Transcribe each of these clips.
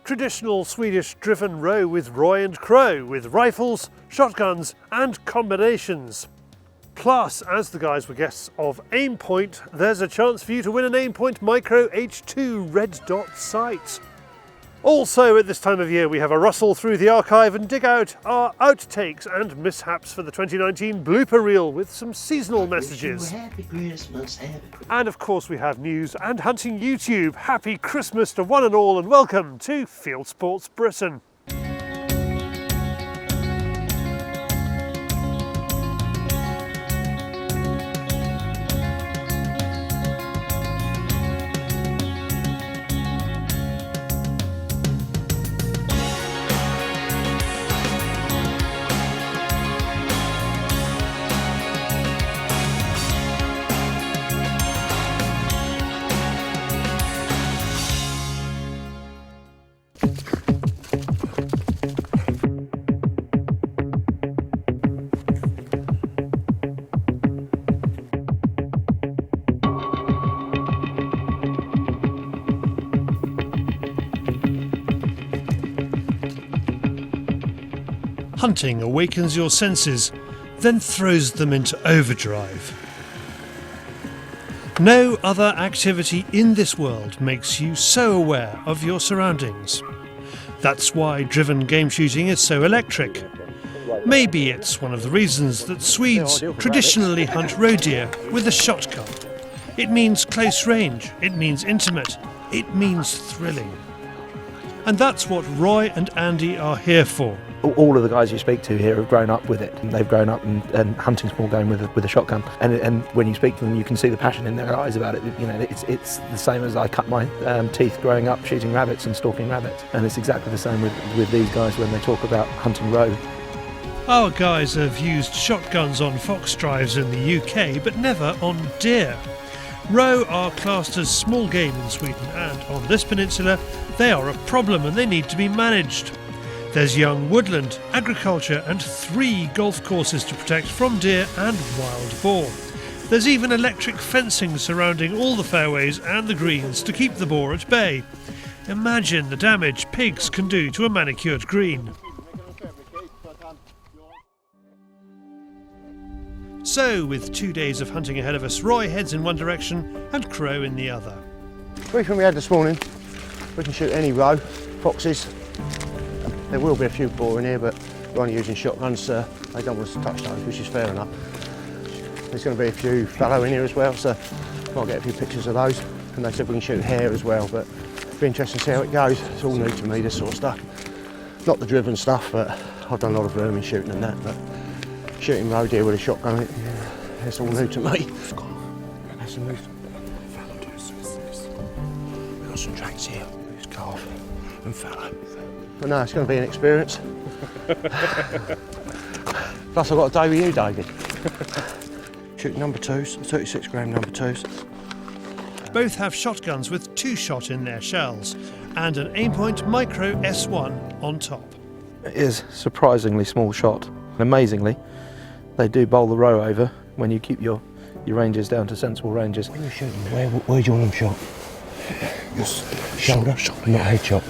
traditional Swedish driven row with Roy and Crow, with rifles, shotguns and combinations. Plus, as the guys were guests of Aimpoint, there's a chance for you to win an Aimpoint Micro H-2 red dot sight. Also at this time of year we have a rustle through the archive and dig out our outtakes and mishaps for the 2019 blooper reel with some seasonal messages. Happy Christmas, happy Christmas. And of course we have news and hunting YouTube. Happy Christmas to one and all and welcome to Fieldsports Britain. Hunting awakens your senses, then throws them into overdrive. No other activity in this world makes you so aware of your surroundings. That's why driven game shooting is so electric. Maybe it's one of the reasons that Swedes traditionally hunt roe deer with a shotgun. It means close range, it means intimate, it means thrilling. And that's what Roy and Andy are here for. All of the guys you speak to here have grown up with it. They've grown up and hunting small game with a shotgun. And when you speak to them, you can see the passion in their eyes about it. You know, it's the same as I cut my teeth growing up shooting rabbits and stalking rabbits. And it's exactly the same with these guys when they talk about hunting roe. Our guys have used shotguns on fox drives in the UK, but never on deer. Roe are classed as small game in Sweden, and on this peninsula, they are a problem and they need to be managed. There's young woodland, agriculture and 3 golf courses to protect from deer and wild boar. There's even electric fencing surrounding all the fairways and the greens to keep the boar at bay. Imagine the damage pigs can do to a manicured green. So, with 2 days of hunting ahead of us, Roy heads in one direction and Crow in the other. Briefing we had this morning, we can shoot any roe, foxes. There will be a few boar in here, but we're only using shotguns. They don't want us to touch those, which is fair enough. There's going to be a few fallow in here as well, so might get a few pictures of those. And they said we can shoot hare as well, but it'll be interesting to see how it goes. It's all new to me, this sort of stuff. Not the driven stuff, but I've done a lot of vermin shooting and that. But shooting roe deer with a shotgun, it's all new to me. That's some move. We've got some tracks here. There's calf and fallow. But no, it's going to be an experience. Plus I've got a day with you, David. Shooting number 2s, 36 gram number 2s. Both have shotguns with 2-shot in their shells and an Aimpoint Micro S1 on top. It is surprisingly small shot. Amazingly, they do bowl the roe over when you keep your ranges down to sensible ranges. When you're shooting, where do you want them shot? Just Shoulder, not headshot.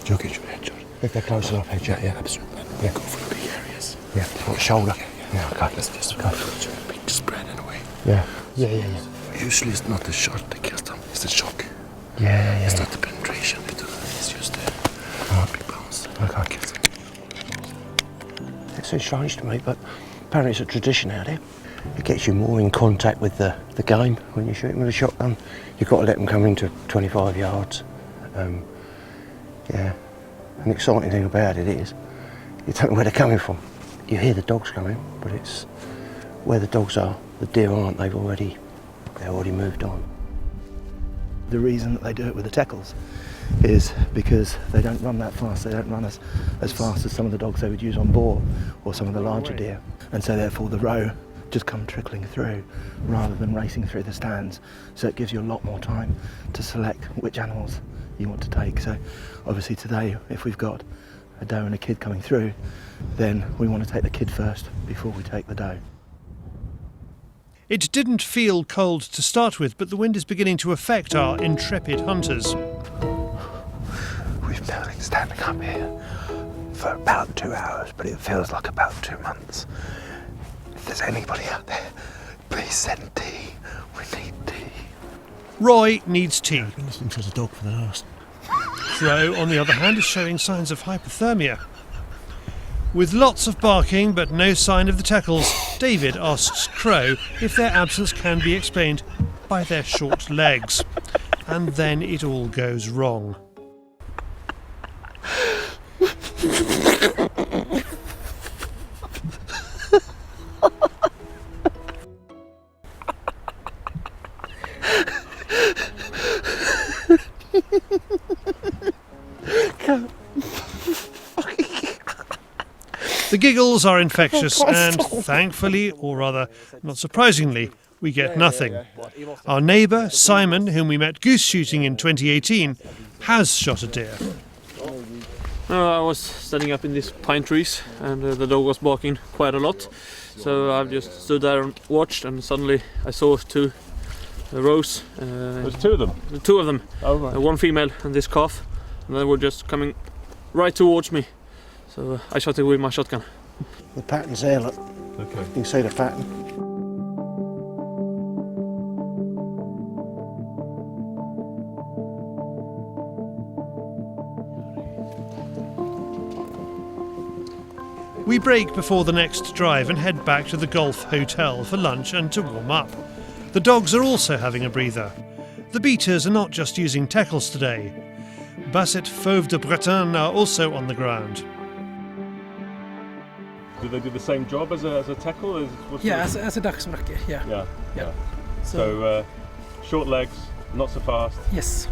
You'll get your headshot. If they're close enough, headshot. Yeah, absolutely. Yeah. Go for the big areas. Yeah, what, shoulder? Yeah, okay. Let's just go for a big spread in a way. Yeah. Usually it's not the shot that kills them, it's the shock. Yeah. It's not the penetration, it's just the big bounce. Okay. Kills them. It seems strange to me, but apparently it's a tradition out here. It gets you more in contact with the game when you're shooting with a shotgun. You've got to let them come into 25 yards. Yeah, an exciting thing about it is you don't know where they're coming from. You hear the dogs coming, but it's where the dogs are, the deer aren't. They're already moved on. The reason that they do it with the tackles is because they don't run that fast. They don't run as fast as some of the dogs they would use on boar or some of the larger deer, and so therefore the roe just come trickling through rather than racing through the stands. So it gives you a lot more time to select which animals you want to take. So obviously today, if we've got a doe and a kid coming through, then we want to take the kid first before we take the doe. It didn't feel cold to start with, but the wind is beginning to affect our intrepid hunters. We've been standing up here for about 2 hours, but it feels like about 2 months. If there's anybody out there, please send tea. We need tea. Roy needs tea. I've been listening to the dog for the last. Crow, on the other hand, is showing signs of hypothermia. With lots of barking but no sign of the tackles, David asks Crow if their absence can be explained by their short legs. And then it all goes wrong. The giggles are infectious and thankfully, or rather not surprisingly, we get nothing. Our neighbour, Simon, whom we met goose shooting in 2018, has shot a deer. I was standing up in these pine trees and the dog was barking quite a lot. So I just stood there and watched, and suddenly I saw two rows. There's two of them? The two of them. Oh, right. One female and this calf. And they were just coming right towards me. So I shot it with my shotgun. The pattern's there, look. Okay. You can see the pattern. We break before the next drive and head back to the Golf Hotel for lunch and to warm up. The dogs are also having a breather. The beaters are not just using tackles today. Basset Fauve de Bretagne are also on the ground. Do they do the same job as a tackle? Yeah, as a dagsbracke, yeah. Yeah. So short legs, not so fast. Yes.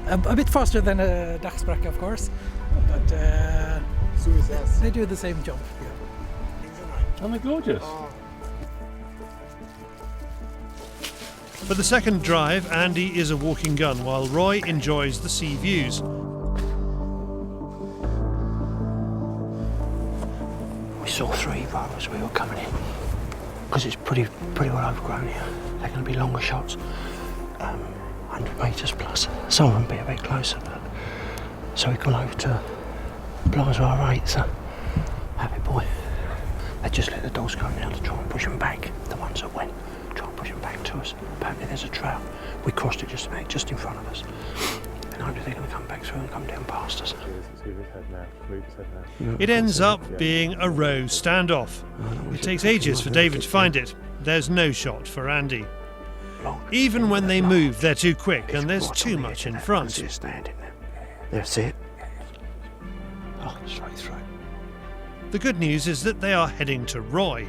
A bit faster than a dagsbracke, of course, but they do the same job. Yeah. Aren't they gorgeous? For the second drive, Andy is a walking gun while Roy enjoys the sea views. We saw 3 right as we were coming in, because it's pretty well overgrown here. They're going to be longer shots, 100 metres plus. Some of them be a bit closer, but so we've gone over to Blaswell 8, so happy boy. They just let the dogs go now to try and push them back. The ones that went, try and push them back to us. Apparently there's a trail. We crossed it just in front of us. And hopefully they're going to come back through and come down past us. It ends up being a row standoff. It takes ages for David to find it. There's no shot for Andy. Even when they move, they're too quick and there's too much in front. Standing there. That's it. Oh, straight through. The good news is that they are heading to Roy.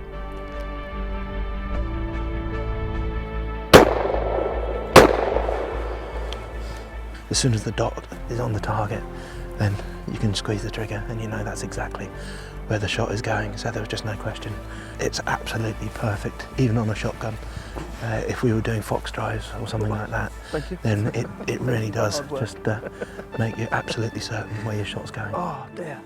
As soon as the dot is on the target, then you can squeeze the trigger and you know that's exactly where the shot is going, so there was just no question. It's absolutely perfect, even on a shotgun. If we were doing fox drives or something like that, then it really does just make you absolutely certain where your shot's going. Oh dear.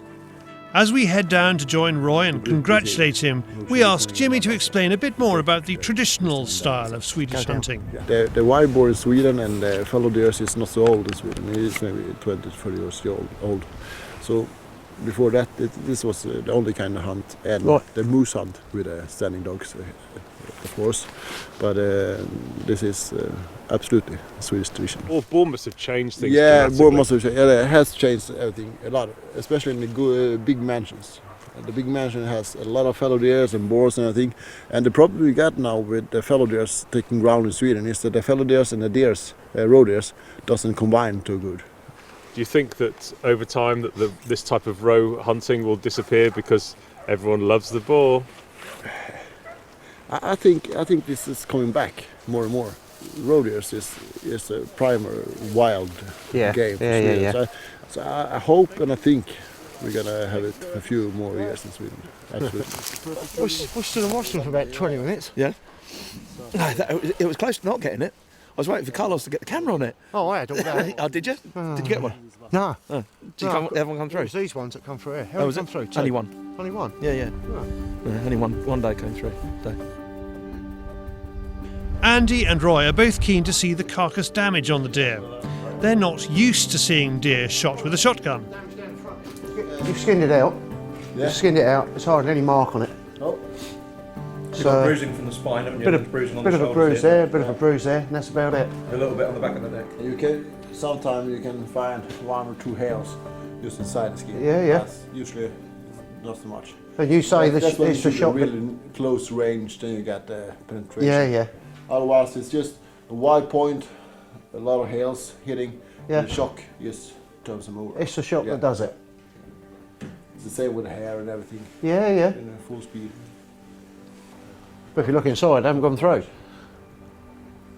As we head down to join Roy and congratulate him, we ask Jimmy to explain a bit more about the traditional style of Swedish hunting. The wild boar in Sweden and the fallow deer is not so old in Sweden. It is maybe 20, 30 years old. So before that, this was the only kind of hunt, and the moose hunt with standing dogs, of course. But this is absolutely Swedish tradition. Well, boar must have changed things. Yeah, boar must have changed. Yeah, it has changed everything a lot, especially in the big mansions. The big mansion has a lot of fallow deers and boars and everything. And the problem we got now with the fallow deers taking ground in Sweden is that the fallow deers and the deers, roe deers, doesn't combine too good. Do you think that over time that this type of roe hunting will disappear because everyone loves the boar? I think this is coming back more and more. Roe deers is a primer wild game. Yeah. So I hope and I think we're gonna have it a few more years in Sweden. Absolutely. We stood and watched them for about 20 minutes. Yeah. No, it was close to not getting it. I was waiting for Carlos to get the camera on it. Oh, I don't know. Oh, did you? Did you get one? No. Oh. Did everyone come through? It was these ones that come through here. How Oh, many was come it? through? Two? Only one. Only one? Yeah. Oh. Yeah, only one day came through. So. Andy and Roy are both keen to see the carcass damage on the deer. They're not used to seeing deer shot with a shotgun. You've skinned it out. Yeah. You've skinned it out. There's hardly any mark on it. Oh. You've got bruising from the spine, haven't you? Bit of bruising on bit the of a shoulders bruise here. there, bit of a bruise there, and that's about it. A little bit on the back of the neck. You can sometimes you can find 1 or 2 hairs just inside the skin. Yeah, yeah. That's usually not so much. And you say That's when it's you a shoot shot. really close range, then you get the penetration. Yeah, yeah. Otherwise, it's just a wide point, a lot of hairs hitting, Yeah. and the shock just turns them over. It's the shot Yeah. that does it. It's the same with the hair and everything, Yeah, yeah. in full speed. But if you look inside, they haven't gone through.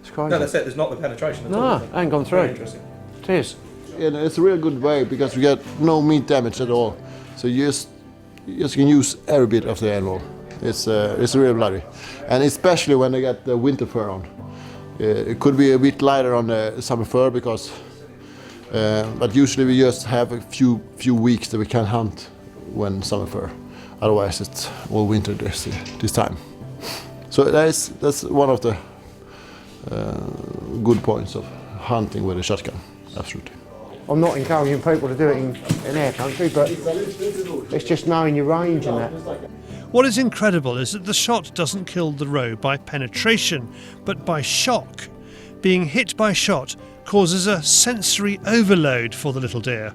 It's crazy. No, that's it. There's not the penetration at all. No, is there? ain't gone Very through. interesting. It is. And it's a real good way because you get no meat damage at all. So you just can use every bit of the animal. It's real bloody, and especially when they get the winter fur on. It could be a bit lighter on the summer fur because, but usually we just have a few weeks that we can hunt when summer fur. Otherwise, it's all winter this time. So that's one of the good points of hunting with a shotgun. Absolutely. I'm not encouraging people to do it in our country, but it's just knowing your range and that. What is incredible is that the shot doesn't kill the roe by penetration, but by shock. Being hit by shot causes a sensory overload for the little deer.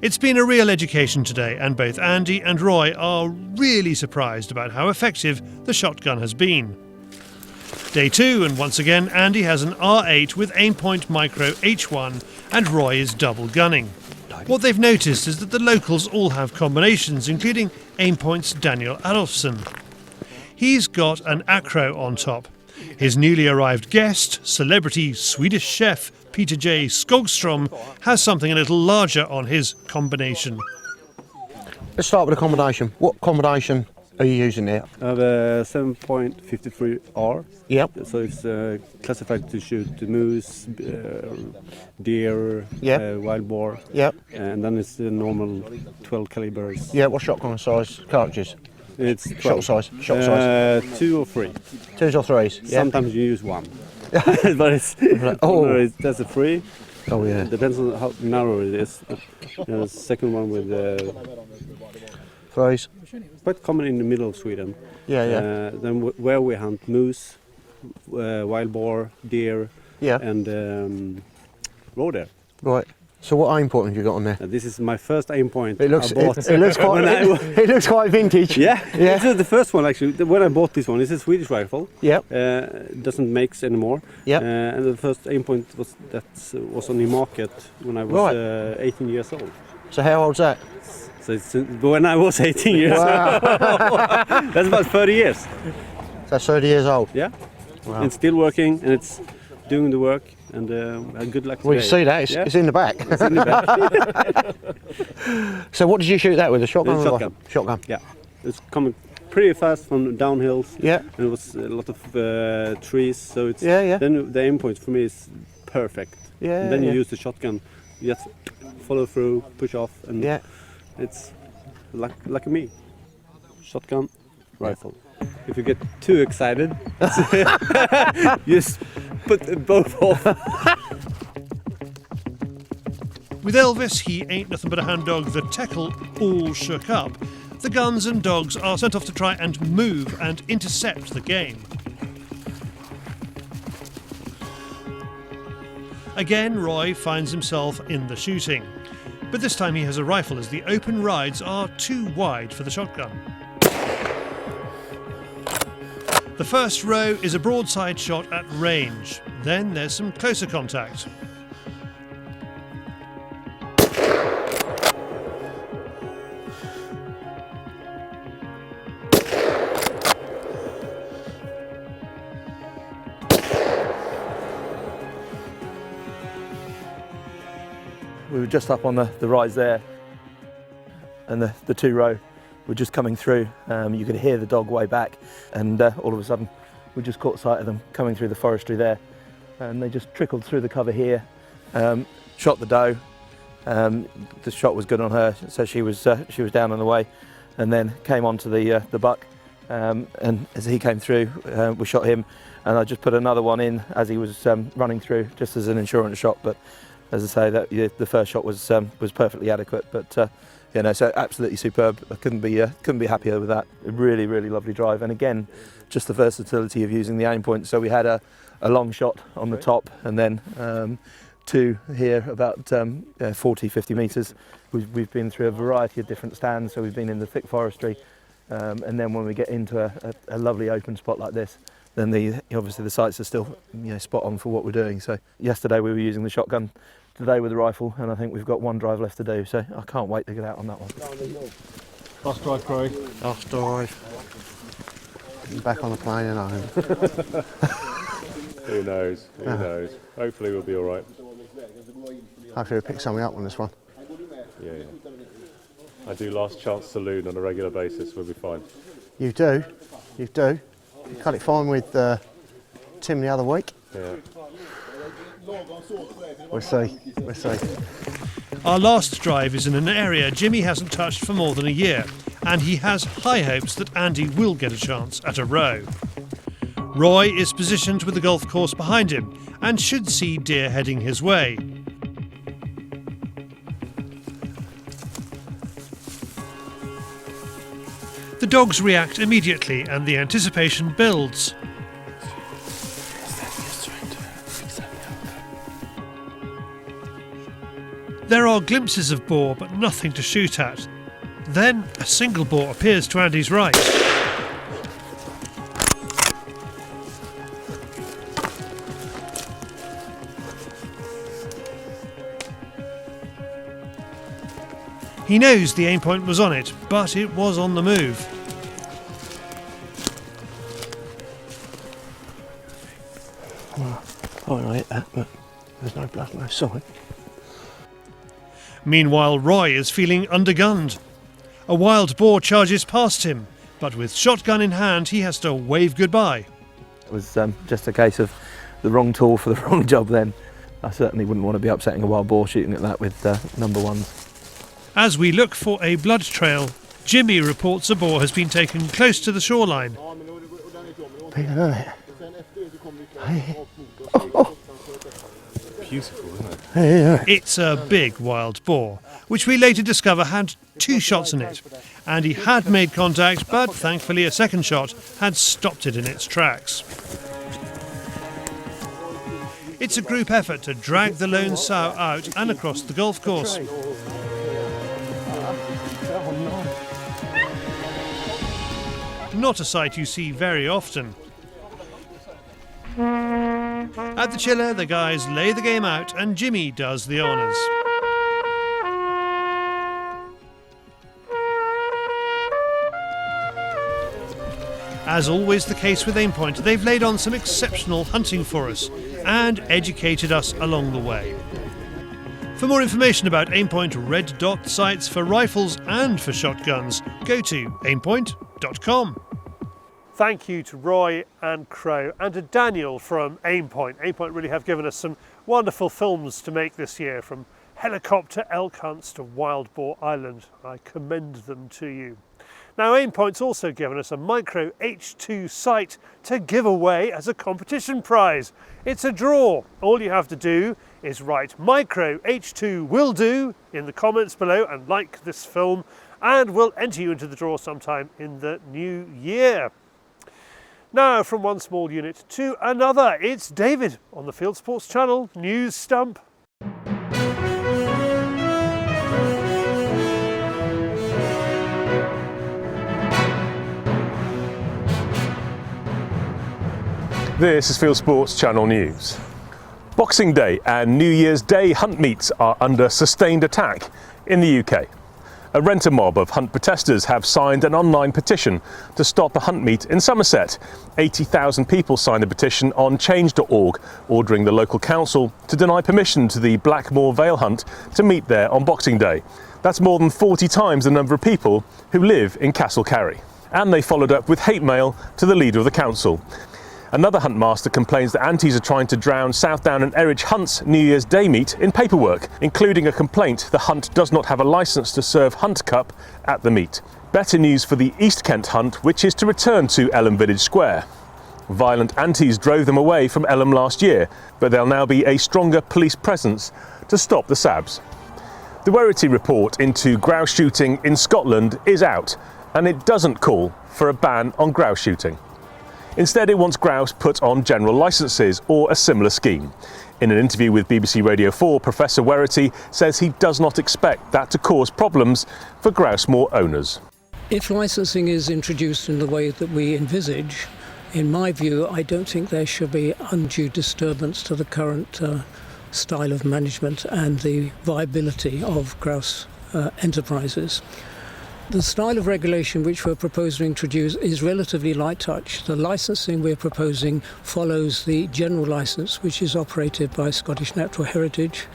It's been a real education today, and both Andy and Roy are really surprised about how effective the shotgun has been. Day 2, and once again Andy has an R8 with Aimpoint Micro H-2 and Roy is double gunning. What they've noticed is that the locals all have combinations, including Aimpoint's Daniel Adolfsson. He's got an acro on top. His newly arrived guest, celebrity Swedish chef Peter J. Skogstrom, has something a little larger on his combination. Let's start with a combination. What combination are you using there? I have a 7.53R. Yep. So it's classified to shoot moose, deer, Yep. wild boar. Yep. And then it's the normal 12 calibers. Yeah, what shotgun size cartridges? It's Shot 12. size. Shot size. 2 or 3. 2s or 3s? Yeah. Sometimes you use 1. But it's that's a 3. Oh yeah. Depends on how narrow it is. The second one with 3s. quite common in the middle of Sweden. Yeah, yeah. Then where we hunt moose, wild boar, deer, Yeah. and roe deer. Right. So what aim point have you got on there? This is my first aim point. It looks. I bought. It looks quite. It looks quite vintage. Yeah, Yeah. This is the first one actually. When I bought this one, it's a Swedish rifle. Yep. Doesn't make anymore. Yep. And the first aim point was on the market when I was Right. 18 years old. So how old's that? So it's when I was 18 years Wow. old. That's about 30 years. That's 30 years old. Yeah. Wow. It's still working and it's doing the work. And good luck Well, you today. see that? It's, Yeah. it's in the back. It's in the back. So what did you shoot that with? A shotgun? A or shotgun. a shotgun. Yeah. It's coming pretty fast from downhills. Yeah. And it was a lot of trees, so it's Yeah, yeah. then the aim point for me is perfect. Yeah. And then yeah. you use the shotgun, you just follow through, push off, and Yeah. it's like me. Shotgun, rifle. If you get too excited, just put both off. With Elvis, he ain't nothing but a hand dog, the tackle all shook up. The guns and dogs are sent off to try and move and intercept the game. Again, Roy finds himself in the shooting. But this time he has a rifle as the open rides are too wide for the shotgun. The first row is a broadside shot at range. Then there's some closer contact. We were just up on the rise there, and the 2 row were just coming through. You could hear the dog way back, and all of a sudden we just caught sight of them coming through the forestry there, and they just trickled through the cover here, shot the doe. The shot was good on her, so she was down and away, and then came onto the buck, and as he came through, we shot him, and I just put another one in as he was running through, just as an insurance shot, but as I say, that the first shot was perfectly adequate. But so absolutely superb. I couldn't be happier with that. A really, really lovely drive. And again, just the versatility of using the Aimpoint. So we had a long shot on the top, and then 2 here about 40-50 metres. We've been through a variety of different stands. So we've been in the thick forestry, and then when we get into a lovely open spot like this, then obviously the sights are still spot on for what we're doing. So yesterday we were using the shotgun, today with the rifle, and I think we've got one drive left to do. So I can't wait to get out on that one. Last drive, Crow. Last drive. Back on the plane and home. Who knows? Who knows? Hopefully we'll be all right. Hopefully we'll pick something up on this one. Yeah. I do last chance saloon on a regular basis. We'll be fine. You do. You cut it fine with Tim the other week. Yeah. We'll see. Our last drive is in an area Jimmy hasn't touched for more than a year, and he has high hopes that Andy will get a chance at a row. Roy is positioned with the golf course behind him and should see deer heading his way. The dogs react immediately and the anticipation builds. There are glimpses of boar, but nothing to shoot at. Then a single boar appears to Andy's right. He knows the Aimpoint was on it, but it was on the move. I hit that, but there's no blood, no sign. Meanwhile, Roy is feeling undergunned. A wild boar charges past him, but with shotgun in hand, he has to wave goodbye. It was just a case of the wrong tool for the wrong job then. I certainly wouldn't want to be upsetting a wild boar shooting at that with number ones. As we look for a blood trail, Jimmy reports a boar has been taken close to the shoreline. Beautiful, isn't it? Yeah. It's a big wild boar, which we later discover had 2 shots in it. And he had made contact, but thankfully a second shot had stopped it in its tracks. It's a group effort to drag the lone sow out and across the golf course. Not a sight you see very often. At the chiller, the guys lay the game out and Jimmy does the honours. As always the case with Aimpoint, they've laid on some exceptional hunting for us and educated us along the way. For more information about Aimpoint red dot sights for rifles and for shotguns, go to aimpoint.com. Thank you to Roy and Crow and to Daniel from Aimpoint. Aimpoint really have given us some wonderful films to make this year, from helicopter elk hunts to Wild Boar Island. I commend them to you. Now Aimpoint's also given us a Micro H-2 sight to give away as a competition prize. It's a draw. All you have to do is write Micro H-2 will do in the comments below and like this film, and we'll enter you into the draw sometime in the new year. Now from one small unit to another, it's David on the Fieldsports Channel News Stump. This is Fieldsports Channel News. Boxing Day and New Year's Day hunt meets are under sustained attack in the UK. A renter mob of hunt protesters have signed an online petition to stop a hunt meet in Somerset. 80,000 people signed the petition on change.org, ordering the local council to deny permission to the Blackmore Vale hunt to meet there on Boxing Day. That's more than 40 times the number of people who live in Castle Carry. And they followed up with hate mail to the leader of the council. Another hunt master complains that antis are trying to drown Southdown and Erridge Hunt's New Year's Day meet in paperwork, including a complaint the hunt does not have a licence to serve Hunt Cup at the meet. Better news for the East Kent hunt, which is to return to Elm Village Square. Violent antis drove them away from Elm last year, but there'll now be a stronger police presence to stop the sabs. The Werity report into grouse shooting in Scotland is out, and it doesn't call for a ban on grouse shooting. Instead, it wants grouse put on general licences or a similar scheme. In an interview with BBC Radio 4, Professor Werity says he does not expect that to cause problems for grouse moor owners. If licensing is introduced in the way that we envisage, in my view, I don't think there should be undue disturbance to the current style of management and the viability of grouse enterprises. The style of regulation which we're proposing to introduce is relatively light touch. The licensing we're proposing follows the general licence which is operated by Scottish Natural Heritage.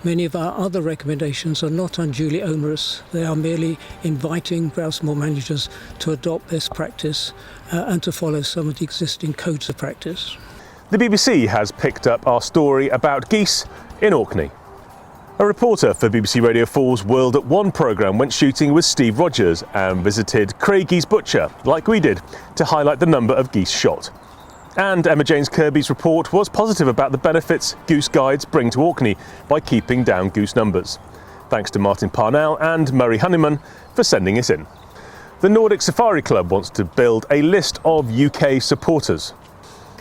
Many of our other recommendations are not unduly onerous. They are merely inviting grouse moor managers to adopt best practice and to follow some of the existing codes of practice. The BBC has picked up our story about geese in Orkney. A reporter for BBC Radio 4's World at One programme went shooting with Steve Rogers and visited Craigie's Butcher, like we did, to highlight the number of geese shot. And Emma James Kirby's report was positive about the benefits goose guides bring to Orkney by keeping down goose numbers. Thanks to Martin Parnell and Murray Honeyman for sending it in. The Nordic Safari Club wants to build a list of UK supporters.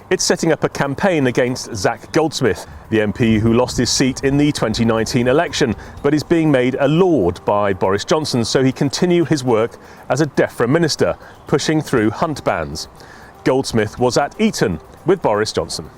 It's setting up a campaign against Zach Goldsmith, the MP who lost his seat in the 2019 election, but is being made a lord by Boris Johnson so he continue his work as a DEFRA minister, pushing through hunt bans. Goldsmith was at Eton with Boris Johnson.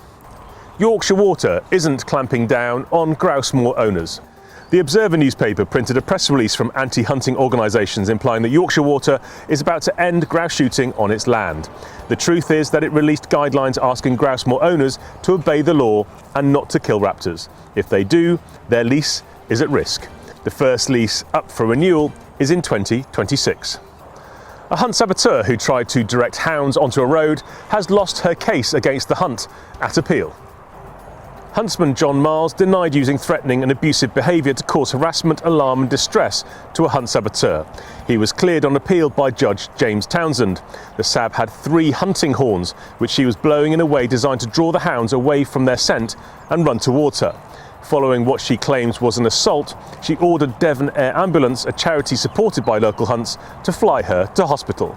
Yorkshire Water isn't clamping down on grouse moor owners. The Observer newspaper printed a press release from anti-hunting organisations implying that Yorkshire Water is about to end grouse shooting on its land. The truth is that it released guidelines asking grouse moor owners to obey the law and not to kill raptors. If they do, their lease is at risk. The first lease up for renewal is in 2026. A hunt saboteur who tried to direct hounds onto a road has lost her case against the hunt at appeal. Huntsman John Miles denied using threatening and abusive behaviour to cause harassment, alarm and distress to a hunt saboteur. He was cleared on appeal by Judge James Townsend. The sab had 3 hunting horns, which she was blowing in a way designed to draw the hounds away from their scent and run towards her. Following what she claims was an assault, she ordered Devon Air Ambulance, a charity supported by local hunts, to fly her to hospital.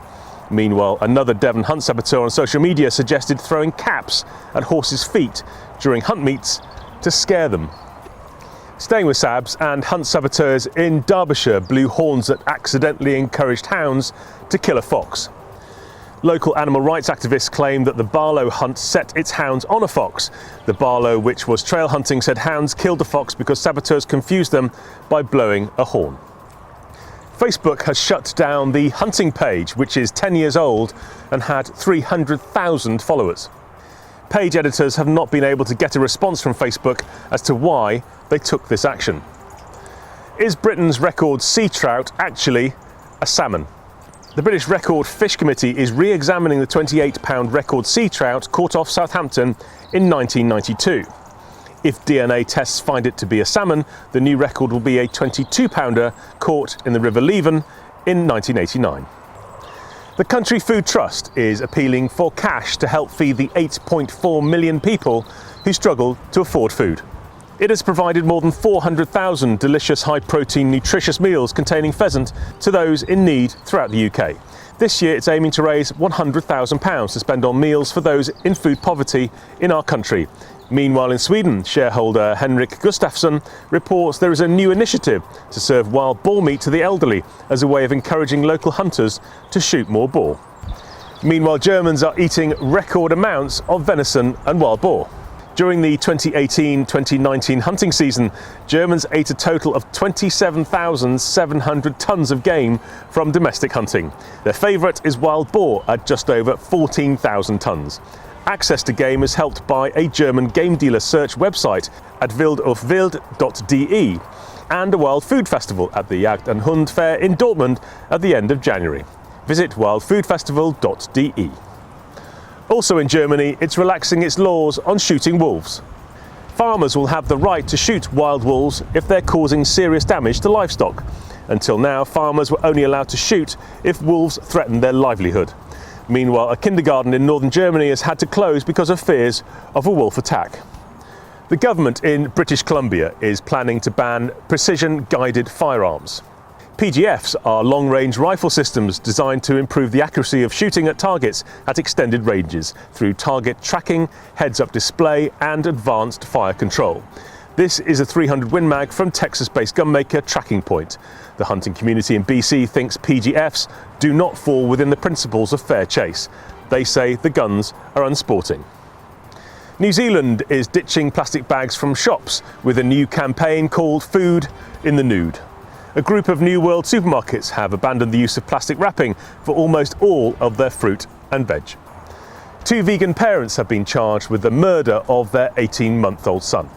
Meanwhile, another Devon hunt saboteur on social media suggested throwing caps at horses' feet during hunt meets to scare them. Staying with sabs, and hunt saboteurs in Derbyshire blew horns that accidentally encouraged hounds to kill a fox. Local animal rights activists claim that the Barlow hunt set its hounds on a fox. The Barlow, which was trail hunting, said hounds killed the fox because saboteurs confused them by blowing a horn. Facebook has shut down the hunting page, which is 10 years old and had 300,000 followers. Page editors have not been able to get a response from Facebook as to why they took this action. Is Britain's record sea trout actually a salmon? The British Record Fish Committee is re-examining the 28-pound record sea trout caught off Southampton in 1992. If DNA tests find it to be a salmon, the new record will be a 22-pounder caught in the River Leven in 1989. The Country Food Trust is appealing for cash to help feed the 8.4 million people who struggle to afford food. It has provided more than 400,000 delicious, high-protein, nutritious meals containing pheasant to those in need throughout the UK. This year it's aiming to raise £100,000 to spend on meals for those in food poverty in our country. Meanwhile in Sweden, shareholder Henrik Gustafsson reports there is a new initiative to serve wild boar meat to the elderly as a way of encouraging local hunters to shoot more boar. Meanwhile, Germans are eating record amounts of venison and wild boar. During the 2018-2019 hunting season, Germans ate a total of 27,700 tonnes of game from domestic hunting. Their favourite is wild boar at just over 14,000 tonnes. Access to game is helped by a German game dealer search website at wildaufwild.de and a wild food festival at the Jagd and Hund Fair in Dortmund at the end of January. Visit wildfoodfestival.de. Also in Germany, it's relaxing its laws on shooting wolves. Farmers will have the right to shoot wild wolves if they're causing serious damage to livestock. Until now, farmers were only allowed to shoot if wolves threatened their livelihood. Meanwhile, a kindergarten in northern Germany has had to close because of fears of a wolf attack. The government in British Columbia is planning to ban precision-guided firearms. PGFs are long-range rifle systems designed to improve the accuracy of shooting at targets at extended ranges through target tracking, heads-up display and advanced fire control. This is a 300 Win Mag from Texas-based gunmaker Tracking Point. The hunting community in BC thinks PGFs do not fall within the principles of fair chase. They say the guns are unsporting. New Zealand is ditching plastic bags from shops with a new campaign called Food in the Nude. A group of New World supermarkets have abandoned the use of plastic wrapping for almost all of their fruit and veg. 2 vegan parents have been charged with the murder of their 18-month-old son.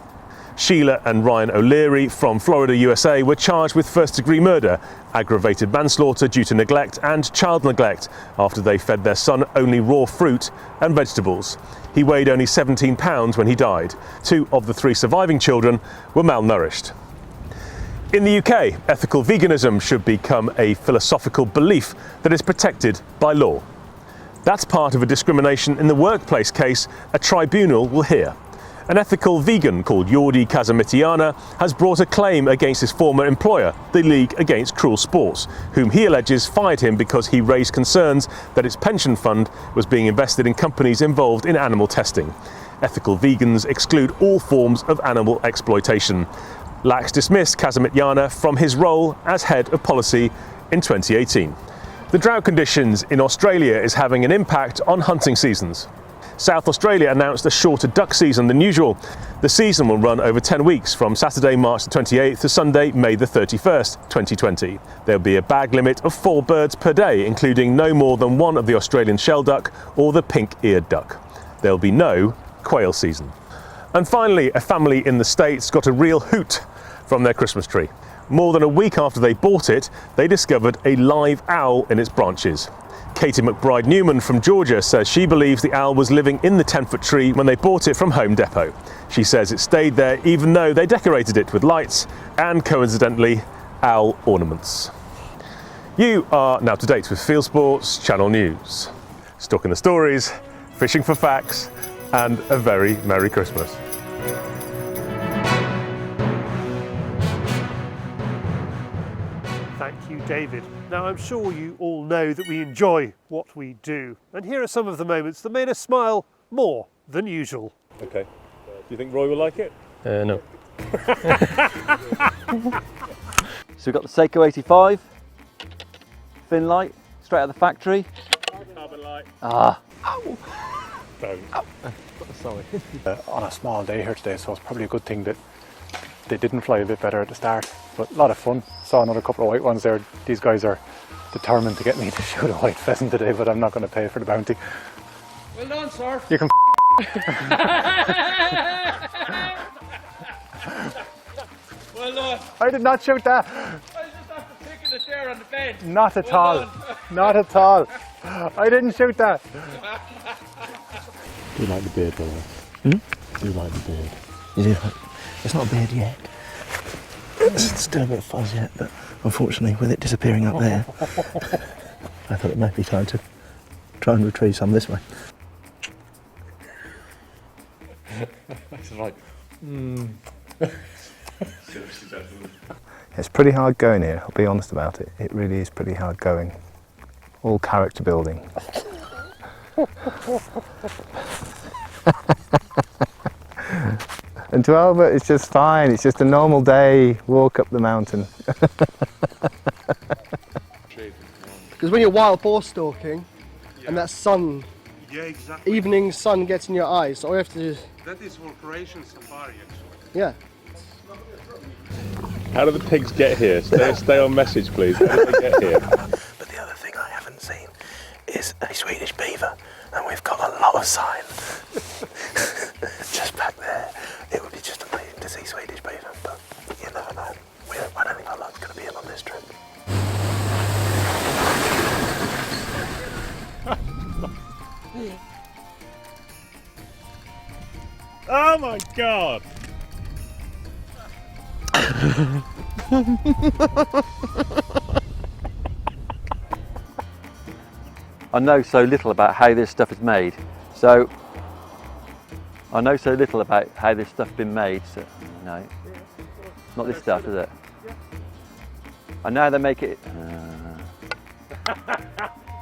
Sheila and Ryan O'Leary from Florida, USA were charged with first-degree murder, aggravated manslaughter due to neglect and child neglect after they fed their son only raw fruit and vegetables. He weighed only 17 pounds when he died. 2 of the 3 surviving children were malnourished. In the UK, ethical veganism should become a philosophical belief that is protected by law. That's part of a discrimination in the workplace case a tribunal will hear. An ethical vegan called Jordi Casamitiana has brought a claim against his former employer, the League Against Cruel Sports, whom he alleges fired him because he raised concerns that its pension fund was being invested in companies involved in animal testing. Ethical vegans exclude all forms of animal exploitation. Lax dismissed Casamitiana from his role as head of policy in 2018. The drought conditions in Australia is having an impact on hunting seasons. South Australia announced a shorter duck season than usual. The season will run over 10 weeks from Saturday, March the 28th to Sunday, May the 31st, 2020. There'll be a bag limit of 4 birds per day, including no more than 1 of the Australian shelduck or the pink-eared duck. There'll be no quail season. And finally, a family in the States got a real hoot from their Christmas tree. More than a week after they bought it, they discovered a live owl in its branches. Katie McBride Newman from Georgia says she believes the owl was living in the 10-foot tree when they bought it from Home Depot. She says it stayed there even though they decorated it with lights and, coincidentally, owl ornaments. You are now to date with Fieldsports Channel News. Stalking the stories, fishing for facts, and a very Merry Christmas. Thank you, David. Now, I'm sure you all know that we enjoy what we do. And here are some of the moments that made us smile more than usual. Okay. Do you think Roy will like it? No. So we've got the Seiko 85, fin light, straight out of the factory. Carbon light. Ah. Ow. Don't. Ow. Sorry. On a small day here today, so it's probably a good thing that they didn't fly a bit better at the start. But a lot of fun. Saw another couple of white ones there. These guys are determined to get me to shoot a white pheasant today, but I'm not going to pay for the bounty. Well done, sir. You can Well done. I did not shoot that. I just after picking it there on the bench. Not at Well all. done. Not at all. I didn't shoot that. Do you like the beard, by the way? Do you like the beard? You do. It's not a beard yet. It's still a bit fuzz yet, but unfortunately, with it disappearing up there, I thought it might be time to try and retrieve some this way. That's right. It's pretty hard going here, I'll be honest about it. It really is pretty hard going. All character building. And to Albert, it's just fine. It's just a normal day, walk up the mountain. Because when you're wild boar stalking, and that sun, evening sun gets in your eyes, all you have to do... That is for Croatian safari, actually. Yeah. How do the pigs get here? Stay on message, please. How do they get here? But the other thing I haven't seen is a Swedish beaver, and we've got a lot of sign. Just back there. It would be just amazing to see Swedish beaver, but you never know. I don't think our luck's going to be in on this trip. Oh my God! I know so little about how this stuff is made. So I know so little about how this stuff's been made. So no, not this stuff, is it? I know how they make it.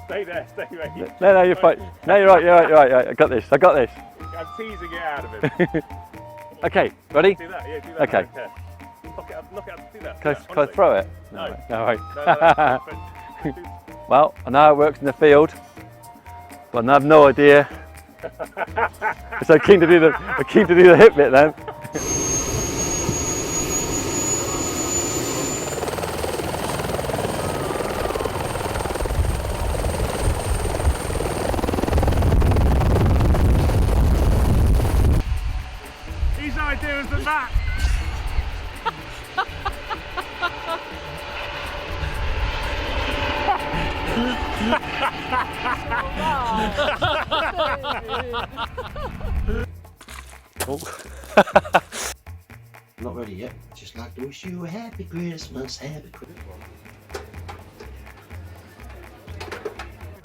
Stay there, stay there. No, you're fine. No, you're right. I got this. I'm teasing it out of him. Okay, ready? Do that, yeah, do that. Okay. Knock it up, do that. Can I throw it? No. No, right. Well, I know how it works in the field, but I have no idea. So I'm keen to do the hip bit then. These ideas than that. Not ready yet. Just like to wish you a happy Christmas, happy Christmas.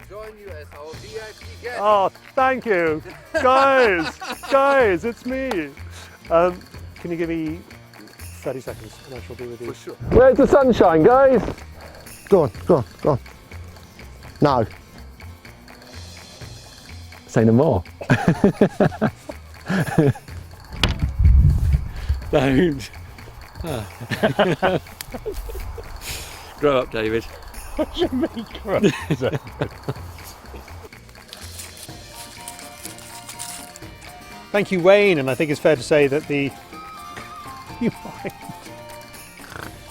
Join you as our VIP guest. Oh, thank you. Guys, it's me. Can you give me 30 seconds and I shall be with you? For sure. Where's the sunshine, guys? Go on. No. Say no more. Don't. Grow up, David. What do you mean, grow up? Thank you, Wayne, and I think it's fair to say that you mind?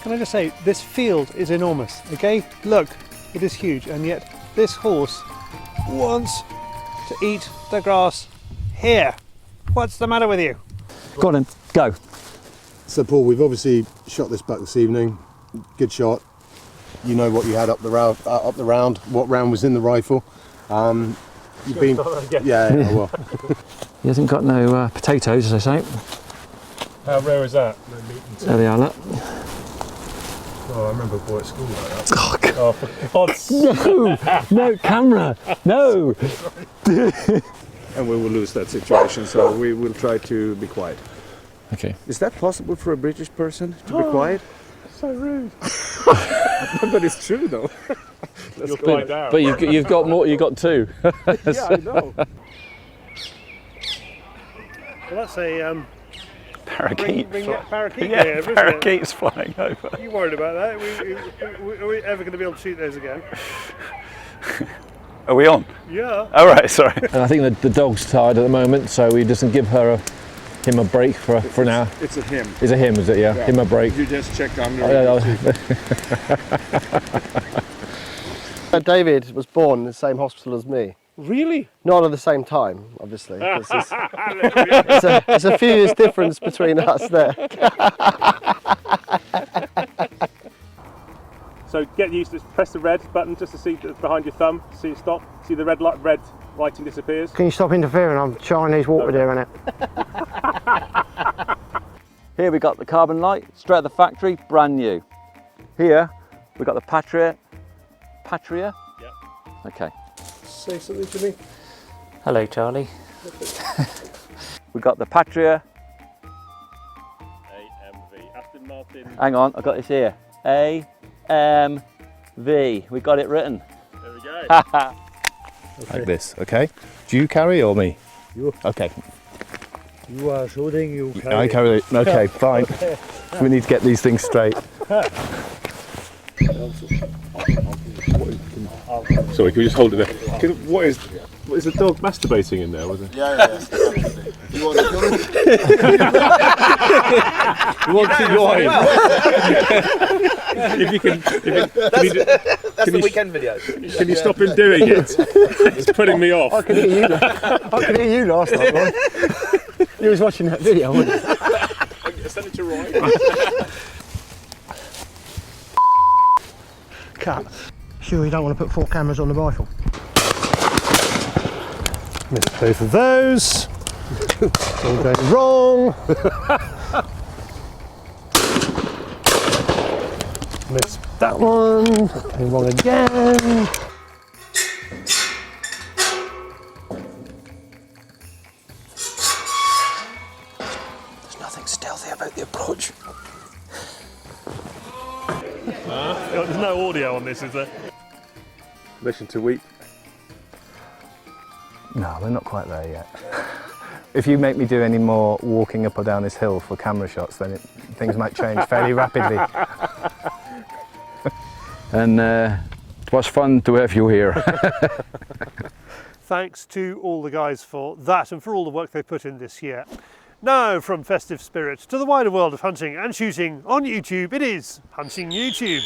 Can I just say, this field is enormous, okay? Look, it is huge, and yet this horse wants to eat the grass here. What's the matter with you? Go on then, go. So Paul, we've obviously shot this buck this evening. Good shot. You know what you had up the round, what round was in the rifle. You've been, yeah, well. He hasn't got no potatoes, as I say. How rare is that? There they are, look. Oh, I remember a boy at school like that. Oh, God. Oh, for God's sake. No, camera, no. And we will lose that situation, so we will try to be quiet. Okay. Is that possible for a British person to be quiet? So rude. But it's true though. You'll find out. But you've got more. You've got two. Yeah, I know. Well, that's a Parakeet. parakeet. Yeah, there, parakeets flying over. You worried about that? Are we ever going to be able to shoot those again? Are we on? Yeah. All right, sorry. And I think the dog's tired at the moment, so he doesn't give him a break for an hour. It's a him. It's a him, is it? Yeah. Him a break. You just check under. David was born in the same hospital as me. Really? Not at the same time, obviously. It's a few years difference between us there. So get used to press the red button just to see behind your thumb, see it stop, see the red writing disappears. Can you stop interfering? I'm Chinese water deer in it. Here we got the carbon light, straight out of the factory, brand new. Here we got the Patria. Patria? Yep. Okay. Say something to me. Hello, Charlie. We got the Patria. AMV. Aston Martin. Hang on, I've got this here. AMV. We got it written. There we go. Like this, okay? Do you carry or me? You. Okay. You are shooting, you carry. I carry it. Okay, fine. We need to get these things straight. Sorry, can we just hold it there? What is the dog masturbating in there? Was it? Yeah. You want to kill him? You want to join? If you can, That's the weekend video. Can you stop him doing it? It's putting me off. I could hear you last night, Ron. You was watching that video, weren't you? Send it to Roy. Cut. Sure you don't want to put 4 cameras on the rifle? Missed both of those. All going wrong. Missed that one. Going wrong again. this, is there? Permission to weep? No, we're not quite there yet. If you make me do any more walking up or down this hill for camera shots, then things might change fairly rapidly. And it was fun to have you here. Thanks to all the guys for that and for all the work they put in this year. Now, from festive spirit to the wider world of hunting and shooting on YouTube, it is Hunting YouTube.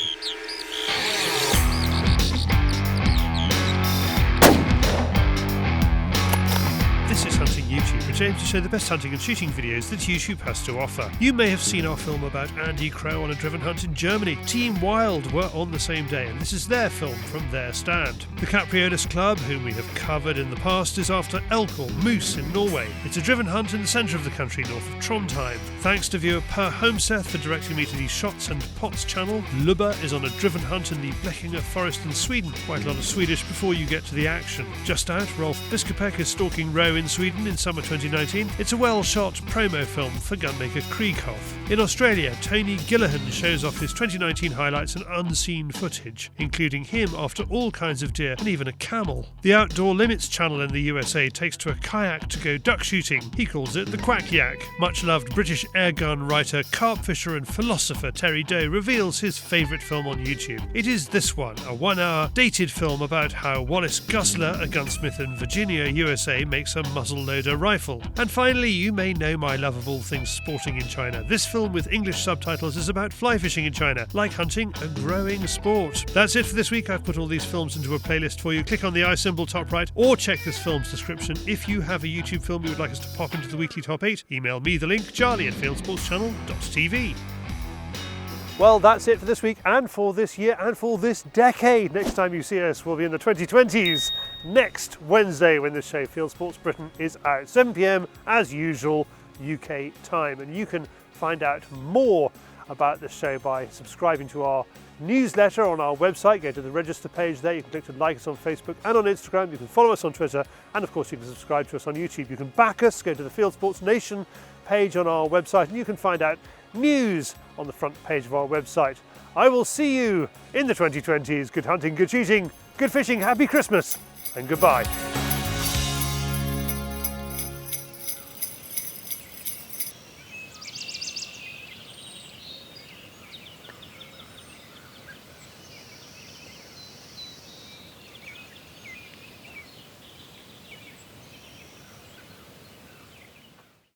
This is Hunting YouTube, which aims to show the best hunting and shooting videos that YouTube has to offer. You may have seen our film about Andy Crow on a driven hunt in Germany. Team Wild were on the same day, and this is their film from their stand. The Capriolis Club, whom we have covered in the past, is after elk or moose in Norway. It's a driven hunt in the centre of the country, north of Trondheim. Thanks to viewer Per Homseth for directing me to the Shots and Pots channel. Lubba is on a driven hunt in the Blekinge forest in Sweden. Quite a lot of Swedish before you get to the action. Just out, Rolf Biskopek is stalking roe in Sweden in summer 2019. It's a well-shot promo film for gunmaker Krieghoff. In Australia, Tony Gillihan shows off his 2019 highlights and unseen footage, including him after all kinds of deer and even a camel. The Outdoor Limits channel in the USA takes to a kayak to go duck shooting. He calls it the Quack Yak. Much-loved British airgun writer, carp fisher and philosopher Terry Doe reveals his favourite film on YouTube. It is this one, a 1-hour dated film about how Wallace Gusler, a gunsmith in Virginia, USA, makes a muzzle-loader rifle. And finally, you may know my love of all things sporting in China. This film with English subtitles is about fly fishing in China, like hunting, a growing sport. That's it for this week. I've put all these films into a playlist for you. Click on the I symbol top right or check this film's description. If you have a YouTube film you would like us to pop into the weekly top 8, email me the link, charlie@fieldsportschannel.tv. Well, that's it for this week and for this year and for this decade. Next time you see us will be in the 2020s, next Wednesday when the show Fieldsports Britain is out. 7 PM as usual UK time. And you can find out more about the show by subscribing to our newsletter on our website. Go to the register page there. You can click to like us on Facebook and on Instagram. You can follow us on Twitter. And of course you can subscribe to us on YouTube. You can back us. Go to the Fieldsports Nation page on our website and you can find out news on the front page of our website. I will see you in the 2020s. Good hunting, good shooting, good fishing, happy Christmas and goodbye.